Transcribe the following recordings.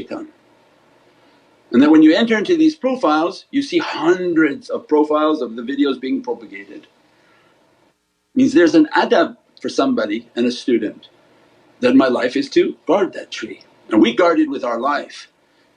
shaitan. And then when you enter into these profiles you see hundreds of profiles of the videos being propagated. Means there's an adab for somebody and a student that my life is to guard that tree, and we guard it with our life.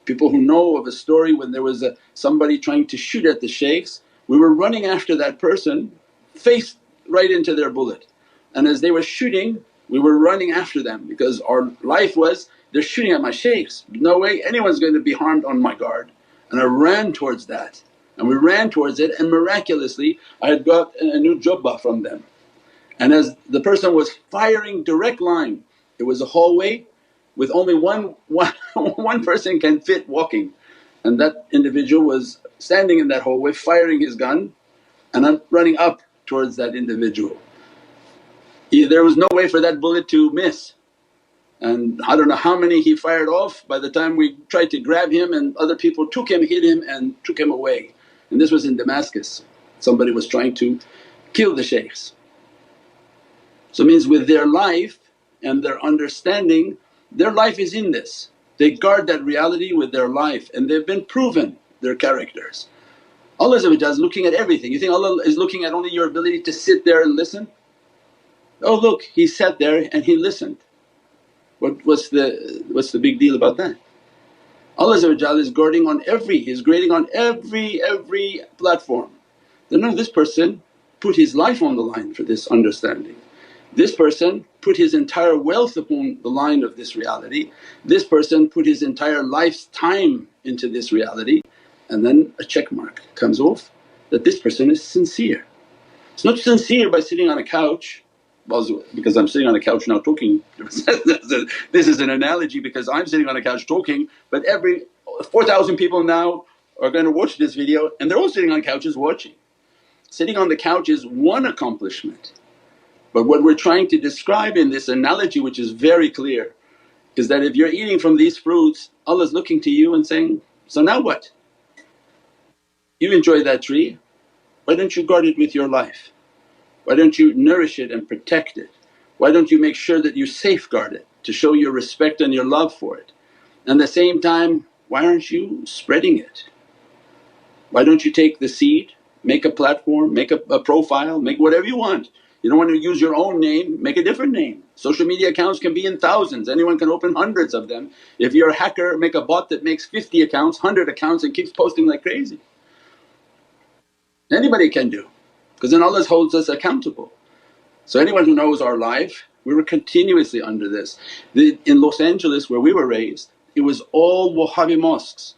People who know of a story when there was somebody trying to shoot at the shaykhs, we were running after that person, face right into their bullet, and as they were shooting we were running after them because our life was, they're shooting at my shaykhs, no way anyone's going to be harmed on my guard. And I ran towards that and we ran towards it, and miraculously I had got a new jubbah from them. And as the person was firing direct line, it was a hallway with only one person can fit walking, and that individual was standing in that hallway firing his gun, and I'm running up towards that individual. There was no way for that bullet to miss, and I don't know how many he fired off. By the time we tried to grab him and other people took him, hit him and took him away. And this was in Damascus, somebody was trying to kill the shaykhs. So it means with their life and their understanding, their life is in this. They guard that reality with their life and they've been proven their characters. Allah is looking at everything. You think Allah is looking at only your ability to sit there and listen? Oh look, he sat there and he listened. What's the big deal about that? Allah is guarding on He's grading on every platform. Then no, this person put his life on the line for this understanding. This person put his entire wealth upon the line of this reality. This person put his entire life's time into this reality, and then a check mark comes off that this person is sincere. It's not sincere by sitting on a couch, because I'm sitting on a couch now talking this is an analogy because I'm sitting on a couch talking, but every 4,000 people now are going to watch this video and they're all sitting on couches watching. Sitting on the couch is one accomplishment, but what we're trying to describe in this analogy, which is very clear, is that if you're eating from these fruits, Allah's looking to you and saying, so now what? You enjoy that tree, why don't you guard it with your life? Why don't you nourish it and protect it? Why don't you make sure that you safeguard it to show your respect and your love for it? And at the same time, why aren't you spreading it? Why don't you take the seed, make a platform, make a profile, make whatever you want. You don't want to use your own name, make a different name. Social media accounts can be in thousands, anyone can open hundreds of them. If you're a hacker, make a bot that makes 50 accounts, 100 accounts and keeps posting like crazy. Anybody can do, because then Allah holds us accountable. So anyone who knows our life, we were continuously under this. In Los Angeles where we were raised, it was all Wahhabi mosques,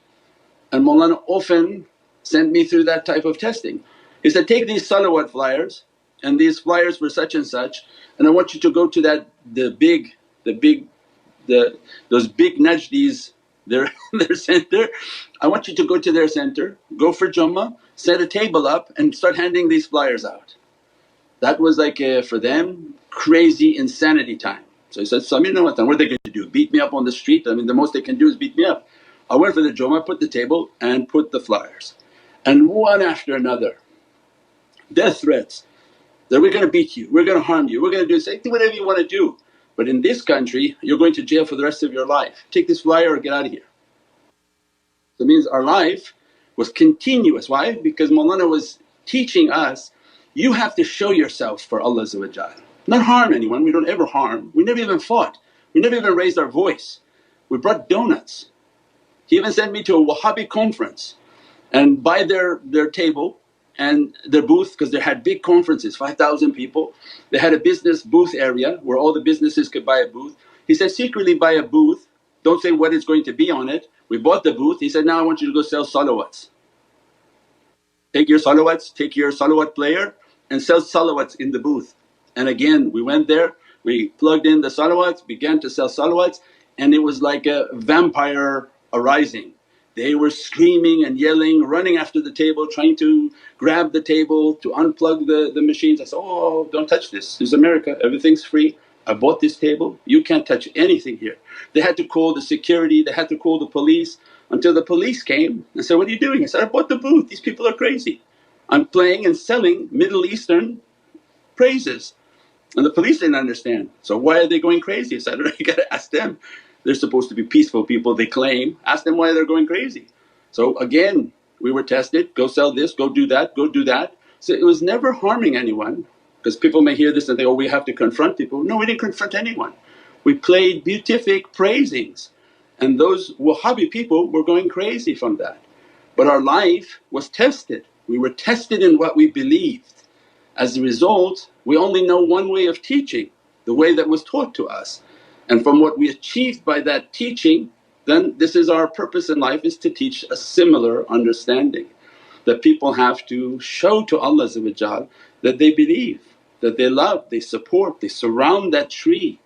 and Mawlana often sent me through that type of testing. He said, take these salawat flyers and these flyers for such and such, and I want you to go to those big Najdis, their center. I want you to go to their center, go for Jummah, set a table up and start handing these flyers out. That was like for them crazy insanity time. So he said, Samir, what are they going to do? Beat me up on the street? I mean the most they can do is beat me up. I went for the Jummah, put the table and put the flyers, and one after another death threats that we're going to beat you, we're going to harm you, we're going to do, say whatever you want to do, but in this country you're going to jail for the rest of your life, take this flyer or get out of here. So it means our life was continuous. Why? Because Mawlana was teaching us, you have to show yourself for Allah, not harm anyone. We don't ever harm, we never even fought, we never even raised our voice. We brought donuts. He even sent me to a Wahhabi conference, and by their table and their booth, because they had big conferences, 5,000 people, they had a business booth area where all the businesses could buy a booth. He said, secretly buy a booth, don't say what it's going to be on it. We bought the booth. He said, now I want you to go sell salawats. Take your salawats, take your salawat player and sell salawats in the booth. And again we went there, we plugged in the salawats, began to sell salawats, and it was like a vampire arising. They were screaming and yelling, running after the table, trying to grab the table, to unplug the machines. I said, oh don't touch this is America, everything's free. I bought this table, you can't touch anything here. They had to call the security, they had to call the police, until the police came and said, what are you doing? I said, I bought the booth, these people are crazy. I'm playing and selling Middle Eastern praises. And the police didn't understand, so why are they going crazy? I said, you gotta ask them. They're supposed to be peaceful people, they claim. Ask them why they're going crazy. So again, we were tested, go sell this, go do that, go do that. So it was never harming anyone, because people may hear this and think, oh we have to confront people. No, we didn't confront anyone. We played beatific praisings, and those Wahhabi people were going crazy from that. But our life was tested, we were tested in what we believed. As a result, we only know one way of teaching, the way that was taught to us. And from what we achieved by that teaching, then this is our purpose in life, is to teach a similar understanding. That people have to show to Allah that they believe, that they love, they support, they surround that tree.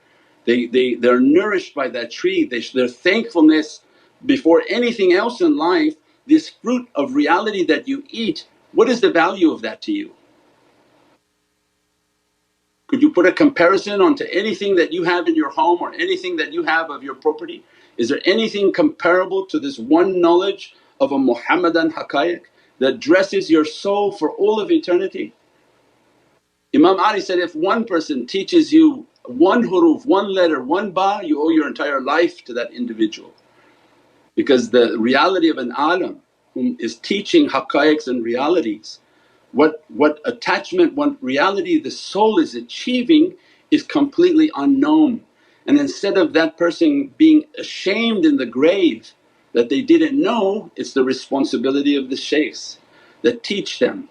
They're nourished by that tree, their thankfulness before anything else in life. This fruit of reality that you eat, what is the value of that to you? Could you put a comparison onto anything that you have in your home or anything that you have of your property? Is there anything comparable to this one knowledge of a Muhammadan haqqaiq that dresses your soul for all of eternity? Imam Ali said, if one person teaches you one huruf, one letter, one ba, you owe your entire life to that individual. Because the reality of an alim whom is teaching haqqaiqs and realities, what attachment, what reality the soul is achieving is completely unknown. And instead of that person being ashamed in the grave that they didn't know, it's the responsibility of the shaykhs that teach them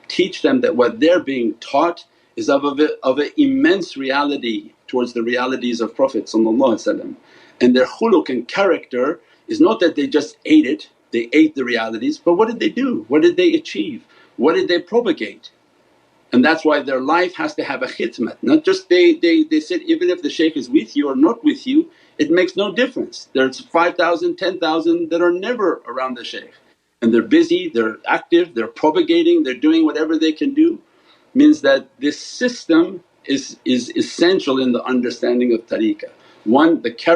that what they're being taught is of an immense reality towards the realities of Prophet. And their khuluq and character is not that they just ate it, they ate the realities, but what did they do? What did they achieve? What did they propagate? And that's why their life has to have a khidmat, not just they said even if the shaykh is with you or not with you, it makes no difference. There's 5,000, 10,000 that are never around the shaykh and they're busy, they're active, they're propagating, they're doing whatever they can do. Means that this system is essential in the understanding of tariqah. One, the character